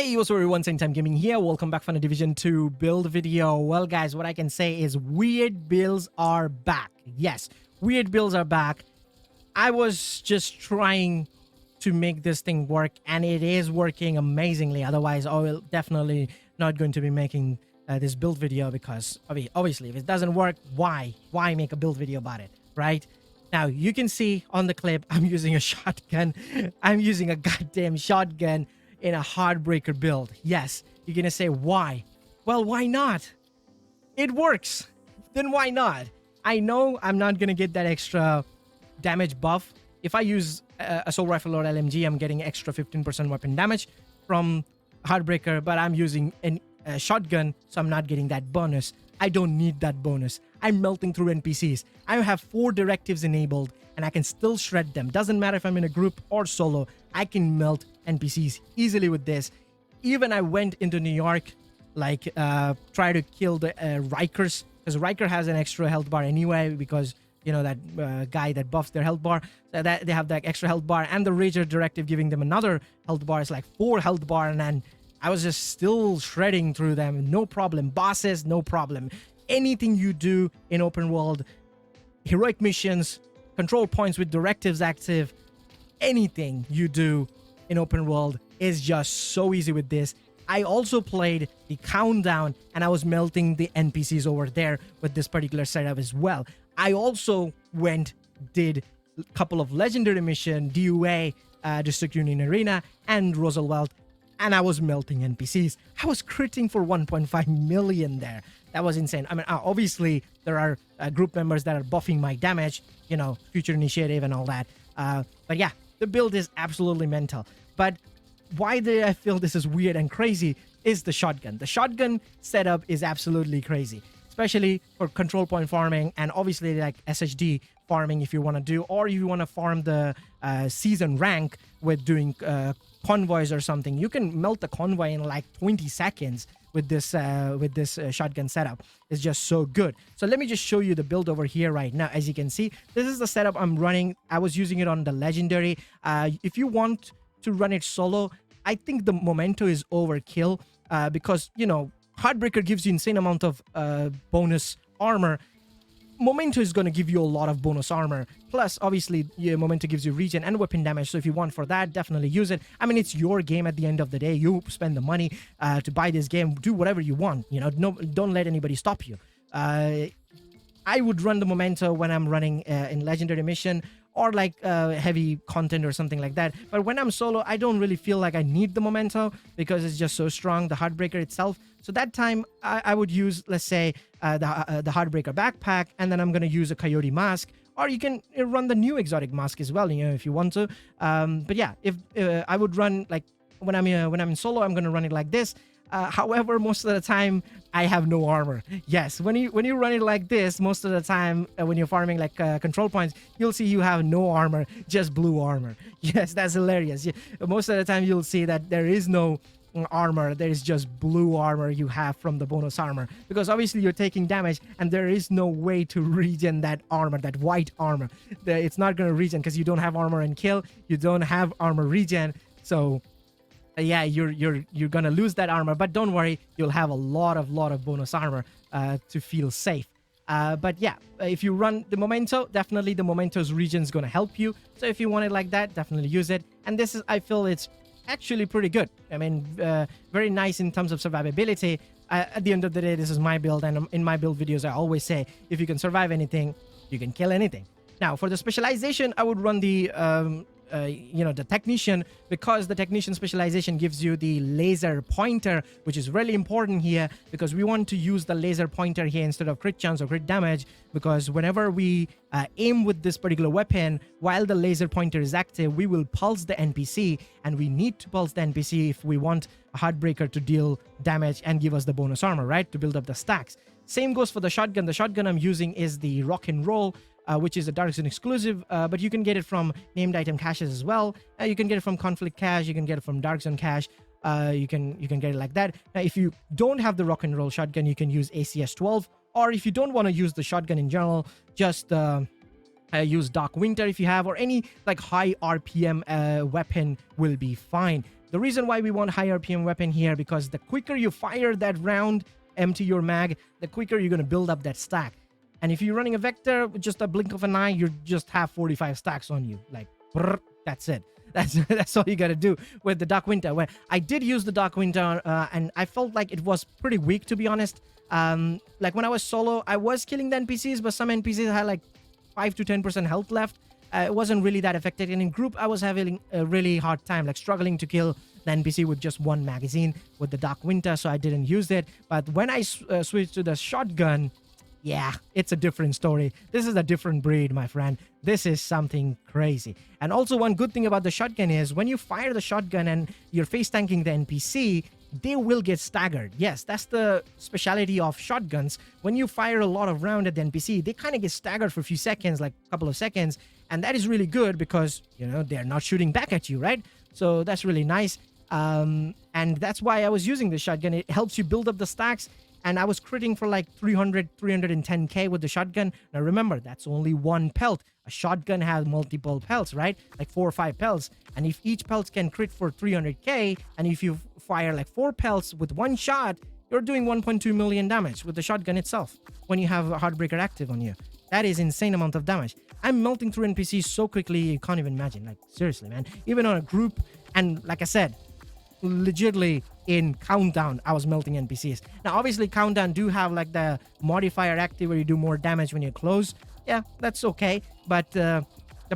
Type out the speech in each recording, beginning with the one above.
Hey, what's up everyone, Same Time Gaming here. Welcome back from a Division 2 build video. Well guys, what I can say is weird builds are back. Yes, weird builds are back. I was just trying to make this thing work and it is working amazingly. Otherwise, I will definitely not going to be making this build video because obviously if it doesn't work, why make a build video about it, right? Now you can see on the clip, I'm using a shotgun. I'm using a goddamn shotgun in a Heartbreaker build. Yes, you're gonna say why? Well, why not? It works. Then why not? I know I'm not gonna get that extra damage buff. If I use assault rifle or LMG, I'm getting extra 15% weapon damage from Heartbreaker, but I'm using a shotgun, so I'm not getting that bonus. I don't need that bonus. I'm melting through NPCs. I have 4 directives enabled and I can still shred them. Doesn't matter if I'm in a group or solo, I can melt NPCs easily with this. Even I went into New York, like try to kill the Rikers, because Riker has an extra health bar anyway, because you know that guy that buffs their health bar, so that they have that extra health bar, and the Rager directive giving them another health bar. It's like 4 health bar, and then I was just still shredding through them, no problem. Bosses, no problem. Anything you do in open world, heroic missions, control points with directives active, anything you do in open world is just so easy with this. I also played the countdown and I was melting the NPCs over there with this particular setup as well. I also did a couple of legendary mission, DUA, District Union Arena, and Roosevelt, and I was melting NPCs. I was critting for 1.5 million there. That was insane. I mean, obviously there are group members that are buffing my damage, you know, Future Initiative and all that. But yeah, the build is absolutely mental. But why do I feel this is weird and crazy is the shotgun. The shotgun setup is absolutely crazy, especially for control point farming and obviously like SHD farming if you want to do, or if you want to farm the season rank with doing convoys or something. You can melt the convoy in like 20 seconds with this shotgun setup. It's just so good. So let me just show you the build over here right now. As you can see, this is the setup I'm running. I was using it on the legendary. If you want to run it solo, I think the memento is overkill because, you know, Heartbreaker gives you insane amount of bonus armor. Memento is going to give you a lot of bonus armor. Plus, obviously, Memento gives you regen and weapon damage. So if you want for that, definitely use it. I mean, it's your game at the end of the day. You spend the money to buy this game. Do whatever you want. You know, don't let anybody stop you. I would run the Memento when I'm running in Legendary Mission or like heavy content or something like that. But when I'm solo, I don't really feel like I need the Memento because it's just so strong, the Heartbreaker itself. So that time I would use, let's say, the Heartbreaker backpack, and then I'm going to use a Coyote mask, or you can run the new exotic mask as well, you know, if you want to. But yeah, if I would run like when I'm in solo, I'm going to run it like this. However, most of the time I have no armor. Yes, when you run it like this, most of the time when you're farming like control points, you'll see you have no armor, just blue armor. Yes, that's hilarious. Yeah, most of the time you'll see that there is no armor, there is just blue armor you have from the bonus armor, because obviously you're taking damage and there is no way to regen that armor, that white armor. It's not going to regen because you don't have armor and kill, you don't have armor regen. So yeah, you're gonna lose that armor, but don't worry, you'll have a lot of bonus armor to feel safe. But yeah, if you run the Memento, definitely the Memento's regen is gonna help you. So if you want it like that, definitely use it. And this is, I feel it's actually pretty good. I mean, very nice in terms of survivability. At the end of the day, this is my build, and in my build videos I always say, if you can survive anything, you can kill anything. Now for the specialization, I would run the you know, the technician, because the technician specialization gives you the laser pointer, which is really important here, because we want to use the laser pointer here instead of crit chance or crit damage, because whenever we aim with this particular weapon while the laser pointer is active, we will pulse the NPC, and we need to pulse the NPC if we want a Heartbreaker to deal damage and give us the bonus armor, right, to build up the stacks. Same goes for the shotgun. The shotgun I'm using is the Rock and Roll, which is a Dark Zone exclusive, but you can get it from named item caches as well. You can get it from Conflict cache, you can get it from Dark Zone cache. You can get it like that. Now, if you don't have the Rock and Roll shotgun, you can use ACS 12, or if you don't want to use the shotgun in general, just use Dark Winter if you have, or any like high RPM weapon will be fine. The reason why we want high RPM weapon here, because the quicker you fire that round, empty your mag, the quicker you're going to build up that stack. And if you're running a Vector with just a blink of an eye, you just have 45 stacks on you. Like, brrr, that's it. That's all you got to do with the Dark Winter. Where I did use the Dark Winter, and I felt like it was pretty weak, to be honest. Like when I was solo, I was killing the NPCs, but some NPCs had like 5 to 10% health left. It wasn't really that effective. And in group, I was having a really hard time, like struggling to kill the NPC with just one magazine with the Dark Winter, so I didn't use it. But when I switched to the shotgun, yeah, it's a different story. This is a different breed, my friend. This is something crazy. And also one good thing about the shotgun is when you fire the shotgun and you're face tanking the NPC, they will get staggered. Yes, that's the speciality of shotguns. When you fire a lot of round at the NPC, they kind of get staggered for a few seconds, like a couple of seconds. And that is really good because, you know, they're not shooting back at you, right? So that's really nice. And that's why I was using the shotgun. It helps you build up the stacks. And I was critting for like 310k with the shotgun. Now remember, that's only one pelt. A shotgun has multiple pelts, right? Like 4 or 5 pelts. And if each pelt can crit for 300k, and if you fire like 4 pelts with one shot, you're doing 1.2 million damage with the shotgun itself when you have a Heartbreaker active on you. That is insane amount of damage. I'm melting through NPCs so quickly, you can't even imagine. Like, seriously, man. Even on a group, and like I said, legitimately in Countdown, I was melting NPCs. Now, obviously, Countdown do have like the modifier active where you do more damage when you're close. Yeah, that's okay. But the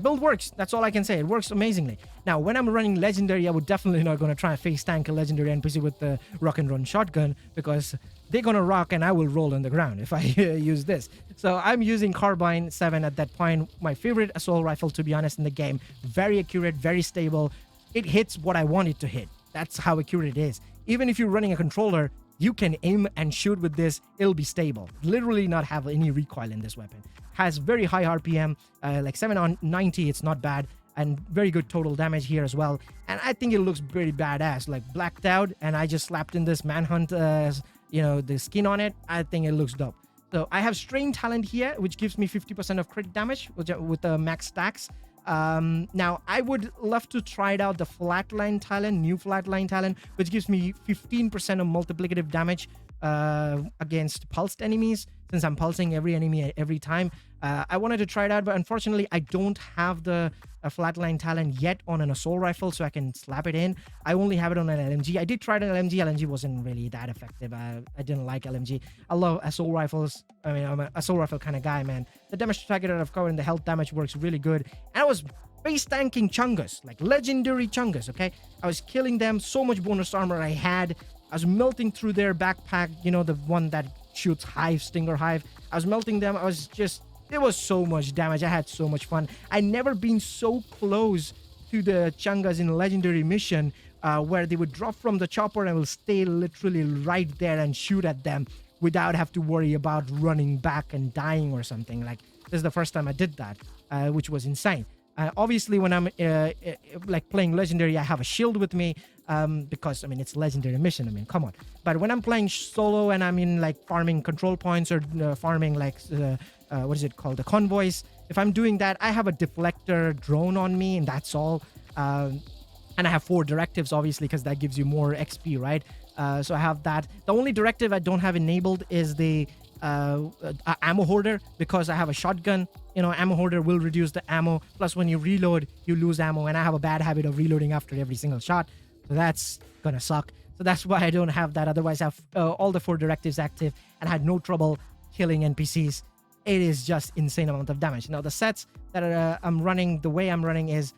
build works. That's all I can say. It works amazingly. Now, when I'm running Legendary, I would definitely not going to try and face tank a Legendary NPC with the Rock and Run shotgun because they're going to rock and I will roll on the ground if I use this. So I'm using Carbine 7 at that point. My favorite assault rifle, to be honest, in the game. Very accurate, very stable. It hits what I want it to hit. That's how accurate it is. Even if you're running a controller, you can aim and shoot with this. It'll be stable. Literally not have any recoil in this weapon. Has very high RPM, like 7 on 90. It's not bad. And very good total damage here as well. And I think it looks pretty badass. Like blacked out, and I just slapped in this Manhunt, you know, the skin on it. I think it looks dope. So I have Strain Talent here, which gives me 50% of crit damage with the max stacks. Now I would love to try it out the Flatline Talent, new Flatline Talent, which gives me 15% of multiplicative damage against pulsed enemies, since I'm pulsing every enemy every time. I wanted to try it out, but unfortunately I don't have the Flatline Talent yet on an assault rifle, so I can slap it in. I only have it on an LMG. I did try it on LMG. LMG wasn't really that effective. I didn't like LMG. I love assault rifles. I mean, I'm an assault rifle kind of guy, man. The damage target that I've covered and the health damage works really good. And I was face tanking Changas, like legendary Changas, okay? I was killing them, so much bonus armor I had. I was melting through their backpack, you know, the one that shoots Hive, Stinger Hive. I was melting them. I was just... It was so much damage. I had so much fun. I never been so close to the Changas in a legendary mission where they would drop from the chopper and will stay literally right there and shoot at them without have to worry about running back and dying or something. Like, this is the first time I did that, which was insane. Obviously, when I'm like playing legendary, I have a shield with me because, I mean, it's a legendary mission. I mean, come on. But when I'm playing solo and I'm in like farming control points or farming like what is it called, the convoys, if I'm doing that, I have a deflector drone on me, and that's all. And I have 4 directives, obviously, because that gives you more XP, right? So I have that. The only directive I don't have enabled is the ammo hoarder, because I have a shotgun. You know, ammo hoarder will reduce the ammo. Plus, when you reload, you lose ammo, and I have a bad habit of reloading after every single shot. So that's gonna suck. So that's why I don't have that. Otherwise, I have all the 4 directives active and I had no trouble killing NPCs. It is just insane amount of damage. Now, the sets that I'm running, the way I'm running is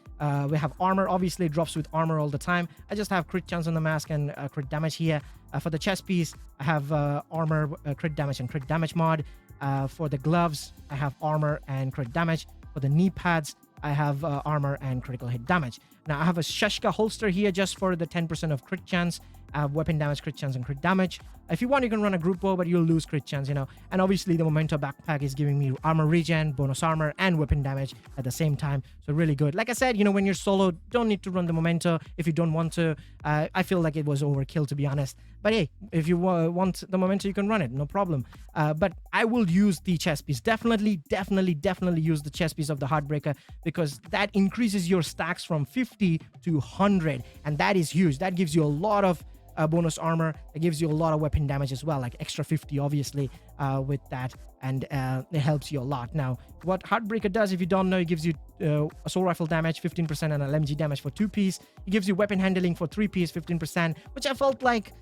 we have armor. Obviously, it drops with armor all the time. I just have crit chance on the mask and crit damage here. For the chest piece, I have armor, crit damage, and crit damage mod. For the gloves, I have armor and crit damage. For the knee pads, I have armor and critical hit damage. Now, I have a Sheshka holster here just for the 10% of crit chance. I have weapon damage, crit chance, and crit damage. If you want, you can run a group bow, but you'll lose crit chance, you know. And obviously the Memento backpack is giving me armor regen, bonus armor, and weapon damage at the same time. So really good. Like I said, you know, when you're solo, don't need to run the Memento if you don't want to. I feel like it was overkill, to be honest. But hey, if you want the Memento, you can run it, no problem. But I will use the chest piece. Definitely use the chest piece of the Heartbreaker, because that increases your stacks from 50 to 100, and that is huge. That gives you a lot of bonus armor. It gives you a lot of weapon damage as well, like extra 50 obviously with that, and it helps you a lot. Now what Heartbreaker does, if you don't know, it gives you assault rifle damage 15% and LMG damage for 2-piece. It gives you weapon handling for 3-piece 15%, which I felt like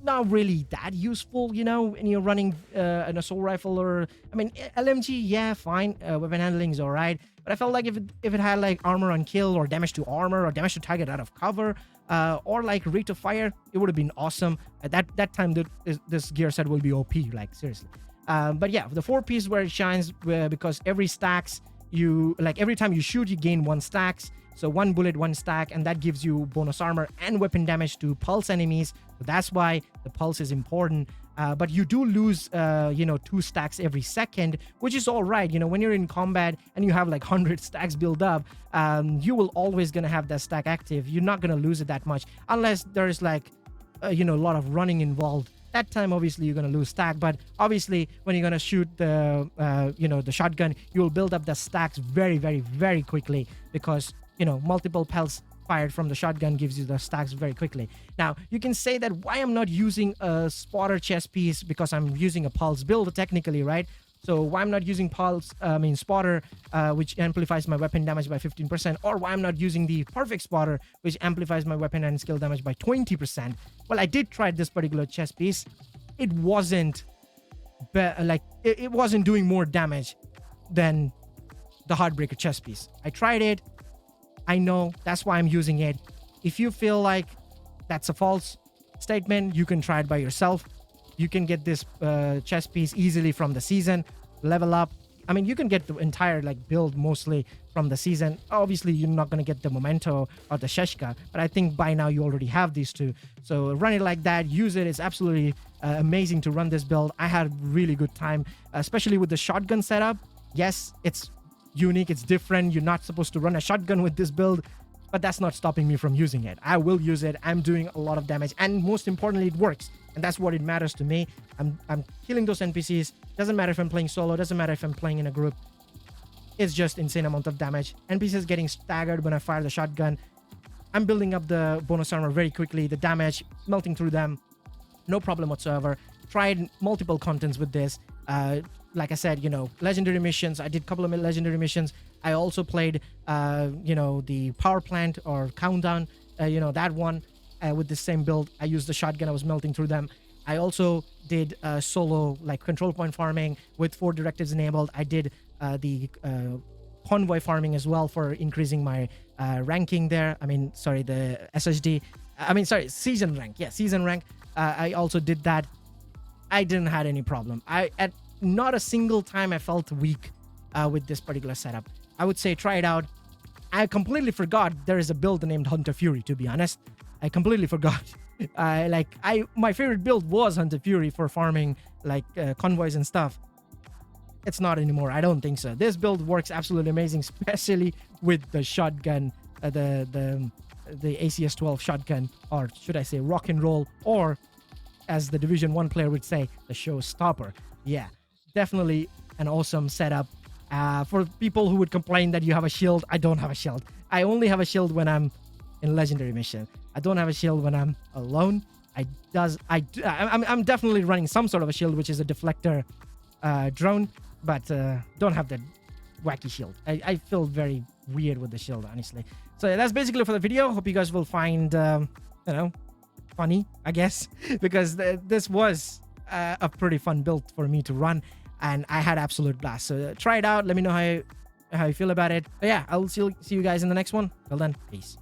not really that useful, you know, when you're running an assault rifle. Or I mean, LMG, yeah, fine, weapon handling is all right, but I felt like if it had like armor on kill, or damage to armor, or damage to target out of cover, or like rate of fire, it would have been awesome. At that time, this gear set will be OP, like seriously. But yeah, the 4-piece where it shines, because every stacks, you like every time you shoot, you gain 1 stacks. So 1 bullet, 1 stack, and that gives you bonus armor and weapon damage to pulse enemies. So that's why the pulse is important. But you do lose, you know, 2 stacks every second, which is all right. You know, when you're in combat and you have like 100 stacks build up, you will always gonna have that stack active. You're not gonna lose it that much unless there's like, you know, a lot of running involved. That time, obviously, you're gonna lose stack. But obviously, when you're gonna shoot the, you know, the shotgun, you will build up the stacks very quickly, because you know, multiple pulse fired from the shotgun gives you the stacks very quickly. Now, you can say that why I'm not using a spotter chest piece, because I'm using a pulse build technically, right? So why I'm not using spotter, which amplifies my weapon damage by 15%, or why I'm not using the perfect spotter, which amplifies my weapon and skill damage by 20%. Well, I did try this particular chest piece. It wasn't it wasn't doing more damage than the Heartbreaker chest piece. I tried it. I know, that's why I'm using it. If you feel like that's a false statement, you can try it by yourself. You can get this chest piece easily from the season, level up. I mean, you can get the entire like build mostly from the season. Obviously, you're not going to get the Memento or the Sheshka, but I think by now you already have these two. So run it like that, use it. It's absolutely amazing to run this build. I had really good time, especially with the shotgun setup. Yes, it's unique, it's different. You're not supposed to run a shotgun with this build, but that's not stopping me from using it. I will use it. I'm doing a lot of damage, and most importantly, it works, and that's what it matters to me. I'm killing those NPCs. Doesn't matter if I'm playing solo, doesn't matter if I'm playing in a group. It's just insane amount of damage. NPCs getting staggered when I fire the shotgun. I'm building up the bonus armor very quickly, the damage melting through them, no problem whatsoever. Tried multiple contents with this. Like I said, you know, legendary missions. I did a couple of legendary missions. I also played, you know, the power plant or countdown, you know, that one with the same build. I used the shotgun. I was melting through them. I also did solo, like control point farming with 4 directives enabled. I did the convoy farming as well for increasing my ranking there. I mean, sorry, the SSD. I mean, sorry, season rank. Yeah, season rank. I also did that. I didn't have any problem. At not a single time I felt weak with this particular setup. I would say try it out. I completely forgot there is a build named Hunter Fury, to be honest. I completely forgot. My favorite build was Hunter Fury for farming like convoys and stuff. It's not anymore. I don't think so. This build works absolutely amazing, especially with the shotgun, the ACS-12 shotgun, or should I say rock and roll, or as the Division 1 player would say, the showstopper. Yeah, definitely an awesome setup. For people who would complain that you have a shield, I don't have a shield. I only have a shield when I'm in legendary mission. I don't have a shield when I'm alone. I'm definitely running some sort of a shield, which is a deflector drone, but don't have the wacky shield. I feel very weird with the shield, honestly. So yeah, that's basically for the video. Hope you guys will find, you know, funny, I guess, because this was a pretty fun build for me to run, and I had absolute blast. So try it out. Let me know how you feel about it. But yeah, I'll see you guys in the next one. Till then, peace.